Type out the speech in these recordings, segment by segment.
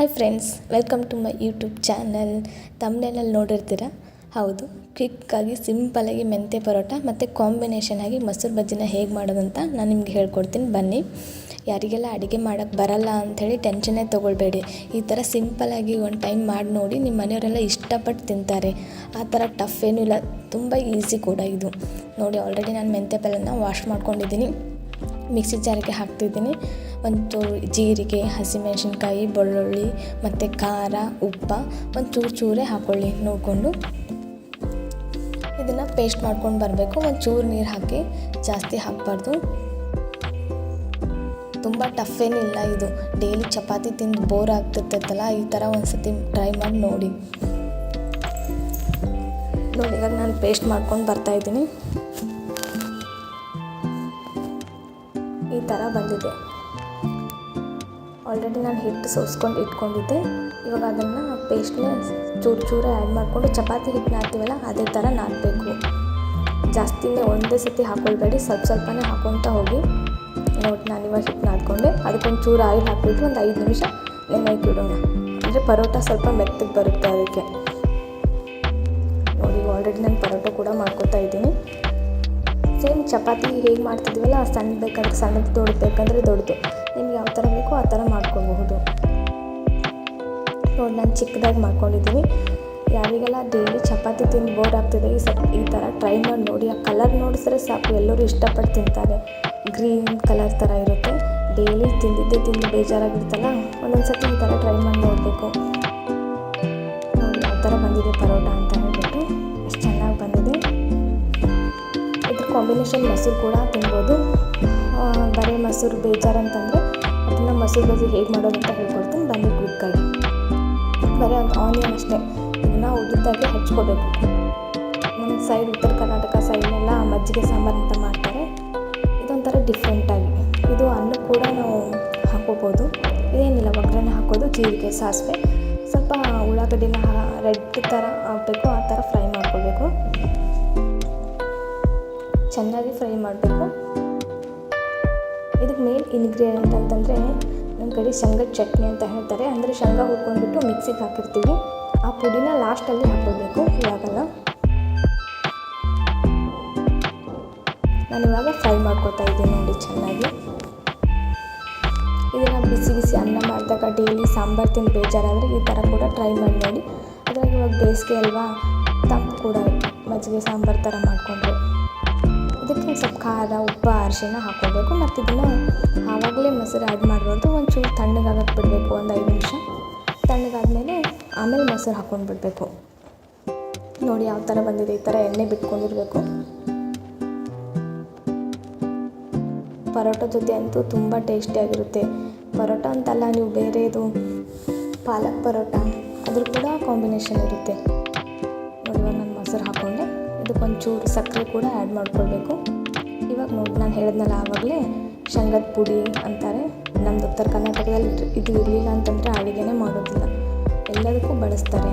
Hi friends, welcome to my YouTube channel. ತಮ್ಮನೇಲಲ್ಲಿ ನೋಡಿರ್ತೀರ. ಹೌದು, ಕ್ವಿಕ್ಕಾಗಿ ಸಿಂಪಲಾಗಿ ಮೆಂತ್ಯ ಪರೋಟ ಮತ್ತು ಕಾಂಬಿನೇಷನ್ ಆಗಿ ಮೊಸರು ಬಜ್ಜಿನ ಹೇಗೆ ಮಾಡೋದಂತ ನಾನು ನಿಮ್ಗೆ ಹೇಳ್ಕೊಡ್ತೀನಿ. ಬನ್ನಿ. ಯಾರಿಗೆಲ್ಲ ಅಡುಗೆ ಮಾಡೋಕ್ಕೆ ಬರಲ್ಲ ಅಂಥೇಳಿ ಟೆನ್ಷನ್ನೇ ತೊಗೊಳ್ಬೇಡಿ. ಈ ಥರ ಸಿಂಪಲಾಗಿ ಒಂದು ಟೈಮ್ ಮಾಡಿ ನೋಡಿ, ನಿಮ್ಮ ಮನೆಯವರೆಲ್ಲ ಇಷ್ಟಪಟ್ಟು ತಿಂತಾರೆ. ಆ ಥರ ಟಫ್ ಏನೂ ಇಲ್ಲ, ತುಂಬ ಈಸಿ ಕೂಡ ಇದು. ನೋಡಿ, ಆಲ್ರೆಡಿ ನಾನು ಮೆಂತ್ಯ ಪಲ್ಯನ ವಾಶ್ ಮಾಡ್ಕೊಂಡಿದ್ದೀನಿ. ಮಿಕ್ಸಿ ಜಾರಿಗೆ ಹಾಕ್ತಿದ್ದೀನಿ. ಒಂದು ಜೀರಿಗೆ, ಹಸಿಮೆಣಸಿನ್ಕಾಯಿ, ಬೆಳ್ಳುಳ್ಳಿ ಮತ್ತು ಖಾರ, ಉಪ್ಪು ಒಂದು ಚೂರೇ ಹಾಕ್ಕೊಳ್ಳಿ ನೋಡಿಕೊಂಡು. ಇದನ್ನು ಪೇಸ್ಟ್ ಮಾಡ್ಕೊಂಡು ಬರಬೇಕು. ಒಂದು ಚೂರು ನೀರು ಹಾಕಿ, ಜಾಸ್ತಿ ಹಾಕಬಾರ್ದು. ತುಂಬ ಟಫ್ ಏನಿಲ್ಲ ಇದು. ಡೈಲಿ ಚಪಾತಿ ತಿಂದು ಬೋರ್ ಆಗ್ತಿರ್ತೈತಲ್ಲ, ಈ ಥರ ಒಂದು ಸತಿ ಟ್ರೈ ಮಾಡಿ ನೋಡಿ. ಇವಾಗ ನಾನು ಪೇಸ್ಟ್ ಮಾಡ್ಕೊಂಡು ಬರ್ತಾಯಿದ್ದೀನಿ. ಈ ಥರ ಬಂದಿದೆ. ಆಲ್ರೆಡಿ ನಾನು ಹಿಟ್ಟು ಸೋಸ್ಕೊಂಡು ಇಟ್ಕೊಂಡಿದ್ದೆ. ಇವಾಗ ಅದನ್ನು ಪೇಸ್ಟ್ನ ಚೂರು ಆ್ಯಡ್ ಮಾಡಿಕೊಂಡು ಚಪಾತಿ ಹಿಟ್ಟು ನಾದ್ತೀವಲ್ಲ ಅದೇ ಥರ ನಾದಬೇಕು. ಜಾಸ್ತಿನೇ ಒಂದೇ ಸತಿ ಹಾಕ್ಕೊಳ್ಬೇಡಿ, ಸ್ವಲ್ಪನೇ ಹಾಕ್ಕೊತ ಹೋಗಿ. ನೋಡಿ, ನಾನು ಇವಾಗ ಹಿಟ್ಟು ನಾದ್ಕೊಂಡೆ. ಅದಕ್ಕೊಂದು ಚೂರು ಆಯಿಲ್ ಹಾಕ್ಬಿಟ್ಟು ಒಂದು 5 ನಿಮಿಷ ನೆನೆಯಕ್ಕೆ ಇಡೋಣ. ಅಂದರೆ ಪರೋಟ ಸ್ವಲ್ಪ ಮೆತ್ತಗೆ ಬರುತ್ತೆ ಅದಕ್ಕೆ. ನೋಡಿ, ಆಲ್ರೆಡಿ ನಾನು ಪರೋಟ ಕೂಡ ಮಾಡ್ಕೊತಾ ಇದ್ದೀನಿ. ಸೇಮ್ ಚಪಾತಿ ಹೇಗೆ ಮಾಡ್ತಿದ್ದೀವಲ್ಲ, ಸಣ್ಣ ಬೇಕಾದ್ರೆ ಸಣ್ಣದು, ದೊಡ್ಡದು ಬೇಕಂದರೆ ದೊಡ್ಡದು, ನಿಮ್ಗೆ ಯಾವ ಥರ ಬೇಕೋ ಆ ಥರ ಮಾಡ್ಕೊಬಹುದು. ನೋಡಿ, ನಾನು ಚಿಕ್ಕದಾಗಿ ಮಾಡ್ಕೊಂಡಿದ್ದೀನಿ. ಯಾರಿಗೆಲ್ಲ ಡೈಲಿ ಚಪಾತಿ ತಿಂದು ಬೋರ್ ಆಗ್ತಿದೆ, ಈ ಥರ ಟ್ರೈ ಮಾಡಿ ನೋಡಿ. ಆ ಕಲರ್ ನೋಡಿದ್ರೆ ಸಾಕು, ಎಲ್ಲರೂ ಇಷ್ಟಪಟ್ಟು ತಿಂತಾರೆ. ಗ್ರೀನ್ ಕಲರ್ ಥರ ಇರುತ್ತೆ. ಡೈಲಿ ತಿಂದು ಬೇಜಾರಾಗಿರ್ತಲ್ಲ, ಒಂದೊಂದು ಸತಿ ಈ ಥರ ಟ್ರೈ ಮಾಡಿ ನೋಡಬೇಕು. ನೋಡಿ, ಯಾವ ಥರ ಬಂದಿದೆ ಪರೋಟ ಅಂತ ಹೇಳ್ಬಿಟ್ಟು, ಎಷ್ಟು ಚೆನ್ನಾಗಿ ಬಂದಿದೆ. ಇದ್ರ ಕಾಂಬಿನೇಷನ್ ಮೊಸರು ಕೂಡ ತಿನ್ಬೋದು. ಬರೀ ಮೊಸರು ಬೇಜಾರಂತಂದರೆ ಅದನ್ನು ಮೊಸರು ಬಜ್ಜಿ ಹೇಗೆ ಮಾಡೋದು ಅಂತ ಹೇಳ್ಕೊಡ್ತೀನಿ. ಬನ್ನಿ ಕ್ವಿಕ್ಕಾಗಿ. ಬರೀ ಒಂದು ಆನಿಯನ್ ಅಷ್ಟೇ, ಇದನ್ನು ಉದ್ದುದ್ದಾಗಿ ಹಚ್ಕೋಬೇಕು. ನಮ್ಮ ಸೈಡ್ ಉತ್ತರ ಕರ್ನಾಟಕ ಸೈಡ್ನೆಲ್ಲ ಮಜ್ಜಿಗೆ ಸಾಂಬಾರು ಅಂತ ಮಾಡ್ತಾರೆ. ಇದೊಂಥರ ಡಿಫ್ರೆಂಟಾಗಿ. ಇದು ಅನ್ನ ಕೂಡ ನಾವು ಹಾಕೋಬೋದು. ಇದೇನಿಲ್ಲ, ಒಗ್ಗರಣೆ ಹಾಕೋದು, ಜೀರಿಗೆ, ಸಾಸಿವೆ, ಸ್ವಲ್ಪ ಉಳ್ಳಾಗಡ್ಡಿನ ರೆಡ್ ಥರ ಆಗಬೇಕು, ಆ ಥರ ಫ್ರೈ ಮಾಡ್ಕೋಬೇಕು. ಚೆನ್ನಾಗಿ ಫ್ರೈ ಮಾಡಬೇಕು. ಇದಕ್ಕೆ ಮೇನ್ ಇಂಗ್ರೀಡಿಯೆಂಟ್ ಅಂತಂದರೆ ನಮ್ಮ ಕಡೆ ಶೇಂಗದ ಚಟ್ನಿ ಅಂತ ಹೇಳ್ತಾರೆ. ಅಂದರೆ ಶೇಂಗಾ ಹುರ್ಕೊಂಡ್ಬಿಟ್ಟು ಮಿಕ್ಸಿಗೆ ಹಾಕಿರ್ತೀವಿ, ಆ ಪುಡಿನ ಲಾಸ್ಟಲ್ಲಿ ಹಾಕೋಬೇಕು. ಇವಾಗಲ್ಲ, ನಾನಿವಾಗ ಫ್ರೈ ಮಾಡ್ಕೊತಾ ಇದ್ದೀನಿ. ನೋಡಿ, ಚೆನ್ನಾಗಿ. ಇದನ್ನು ಬಿಸಿ ಅನ್ನ ಮಾಡಿದಾಗ, ಡೈಲಿ ಸಾಂಬಾರು ತಿಂದು ಬೇಜಾರಾದರೆ ಈ ಥರ ಕೂಡ ಟ್ರೈ ಮಾಡಿ ನೋಡಿ. ಅದ್ರಾಗ ಇವಾಗ ಬೇಸಿಗೆ ಅಲ್ವಾ, ತಂಪು ಕೂಡ ಮಜ್ಜಿಗೆ ಸಾಂಬಾರು ಥರ ಮಾಡಿಕೊಂಡ್ರೆ. ಇದಕ್ಕೆ ಸ್ವಲ್ಪ ಖಾರ, ಉಪ್ಪು, ಅರಿಶಿಣ ಹಾಕ್ಕೋಬೇಕು. ಮತ್ತು ಇದನ್ನು ಆವಾಗಲೇ ಮೊಸರು ಆ್ಯಡ್ ಮಾಡಬಾರ್ದು. ಒಂಚೂರು ತಣ್ಣಗಾಗಕ್ಕೆ ಬಿಡಬೇಕು, ಒಂದು 5 ನಿಮಿಷ. ತಣ್ಣಗಾದ್ಮೇಲೆ ಆಮೇಲೆ ಮೊಸರು ಹಾಕ್ಕೊಂಡು ಬಿಡಬೇಕು. ನೋಡಿ, ಯಾವ ಥರ ಬಂದಿದೆ. ಈ ಥರ ಎಣ್ಣೆ ಬಿಟ್ಕೊಂಡಿರಬೇಕು. ಪರೋಟ ಜೊತೆ ಅಂತೂ ತುಂಬ ಟೇಸ್ಟಿಯಾಗಿರುತ್ತೆ. ಪರೋಟ ಅಂತಲ್ಲ, ನೀವು ಬೇರೆದು ಪಾಲಕ್ ಪರೋಟ ಅದ್ರ ಕೂಡ ಕಾಂಬಿನೇಷನ್ ಇರುತ್ತೆ. ನೋಡಿ, ಇವಾಗ ನಾನು ಮೊಸರು ಹಾಕ್ಕೊಂಡೆ. ಇದಕ್ಕೊಂಚೂರು ಸಕ್ಕರೆ ಕೂಡ ಆ್ಯಡ್ ಮಾಡ್ಕೊಳ್ಬೇಕು. ಇವಾಗ ನೋಡಿ, ನಾನು ಹೇಳಿದ್ನಲ್ಲ ಆವಾಗಲೇ, ಶೇಂಗದ ಪುಡಿ ಅಂತಾರೆ. ನಮ್ಮದು ಉತ್ತರ ಕರ್ನಾಟಕದಲ್ಲಿ ಇದು ಇರಲಿಲ್ಲ ಅಂತಂದರೆ ಅಡುಗೆನೇ ಮಾಡೋದಿಲ್ಲ, ಎಲ್ಲದಕ್ಕೂ ಬಳಸ್ತಾರೆ.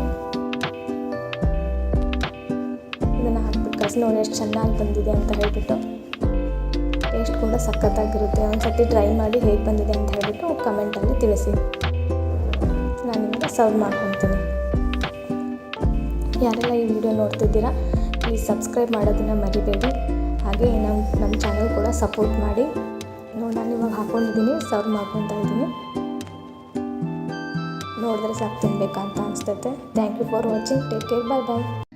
ಇದನ್ನು ಹಾಕ್ಬಿಟ್ಟು ಕಳಿಸಿ. ನೋಡಿ, ಎಷ್ಟು ಚೆನ್ನಾಗಿ ಬಂದಿದೆ ಅಂತ ಹೇಳ್ಬಿಟ್ಟು. ಟೇಸ್ಟ್ ಕೂಡ ಸಖತ್ತಾಗಿರುತ್ತೆ. ಒಂದು ಸರ್ತಿ ಟ್ರೈ ಮಾಡಿ ಹೇಗೆ ಬಂದಿದೆ ಅಂತ ಹೇಳ್ಬಿಟ್ಟು ಕಮೆಂಟಲ್ಲಿ ತಿಳಿಸಿ. ನಾನಿವಾಗ ಸರ್ವ್ ಮಾಡ್ಕೊತೀನಿ. ಯಾರೆಲ್ಲ ಈ ವಿಡಿಯೋ ನೋಡ್ತಿದ್ದೀರಾ, ಪ್ಲೀಸ್ ಸಬ್ಸ್ಕ್ರೈಬ್ ಮಾಡೋದನ್ನು ಮರಿಬೇಡಿ. ಹಾಗೆ ನಮ್ಮ ಚಾನಲ್ ಕೂಡ ಸಪೋರ್ಟ್ ಮಾಡಿ. ನೋಡಿ, ನಾನು ಇವಾಗ ಹಾಕ್ಕೊಂಡಿದ್ದೀನಿ, ಸರ್ವ್ ಮಾಡ್ಕೊತಾ ಇದ್ದೀನಿ. ನೋಡಿದ್ರೆ ಸಾಕು, ತಿನ್ನಬೇಕಂತ ಅನಿಸ್ತೈತೆ. Thank you for watching. Take care. Bye.